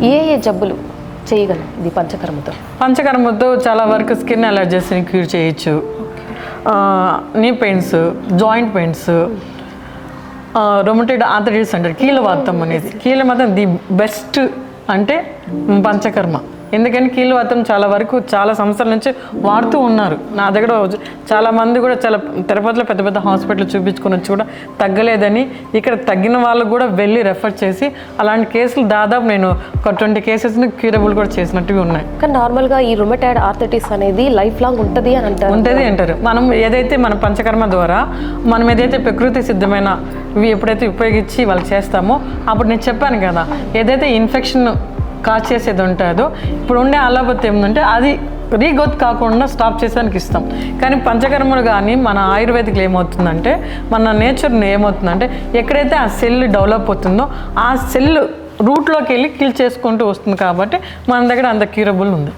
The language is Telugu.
ఏ ఏ జబ్బులు చేయగలం ఇది పంచకర్మతో? పంచకర్మతో చాలా వరకు స్కిన్ అలర్జీస్ని క్యూర్ చేయొచ్చు, నీ pains, joint pains, rheumatoid arthritis అంటారు, కీళ్ళవాతం అనేది. కీళ్ళవాతం ది బెస్ట్ అంటే పంచకర్మ. ఎందుకంటే కీళ్ళవాతం చాలా వరకు చాలా సంవత్సరాల నుంచి వాడుతూ ఉన్నారు. నా దగ్గర చాలామంది కూడా చాలా తిరుపతిలో పెద్ద పెద్ద హాస్పిటల్ చూపించుకొని వచ్చి కూడా తగ్గలేదని ఇక్కడ తగ్గిన వాళ్ళకు కూడా వెళ్ళి రెఫర్ చేసి అలాంటి కేసులు దాదాపు నేను ఒక 20 కేసెస్ని క్యూరబుల్ కూడా చేసినట్టుగా ఉన్నాయి. కానీ నార్మల్గా ఈ రొమటైడ్ ఆర్థరైటిస్ అనేది లైఫ్ లాంగ్ ఉంటుంది అని అంటారు. ఉంటుంది అంటారు. మనం ఏదైతే మన పంచకర్మ ద్వారా మనం ఏదైతే ప్రకృతి సిద్ధమైన ఇవి ఎప్పుడైతే ఉపయోగించి వాళ్ళు చేస్తామో అప్పుడు నేను చెప్పాను కదా, ఏదైతే ఇన్ఫెక్షన్ కాజ్ చేసేది ఉంటుందో ఇప్పుడు ఉండే అలోపతి ఏముందంటే అది రీగ్రోత్ కాకుండా స్టాప్ చేసేదానికి ఇస్తాం. కానీ పంచకర్మలు కానీ మన ఆయుర్వేదిక్లో ఏమవుతుందంటే మన నేచర్ని ఏమవుతుందంటే ఎక్కడైతే ఆ సెల్ డెవలప్ అవుతుందో ఆ సెల్ రూట్లోకి వెళ్ళి కిల్ చేసుకుంటూ వస్తుంది. కాబట్టి మన దగ్గర అంత క్యూరబుల్ ఉంది.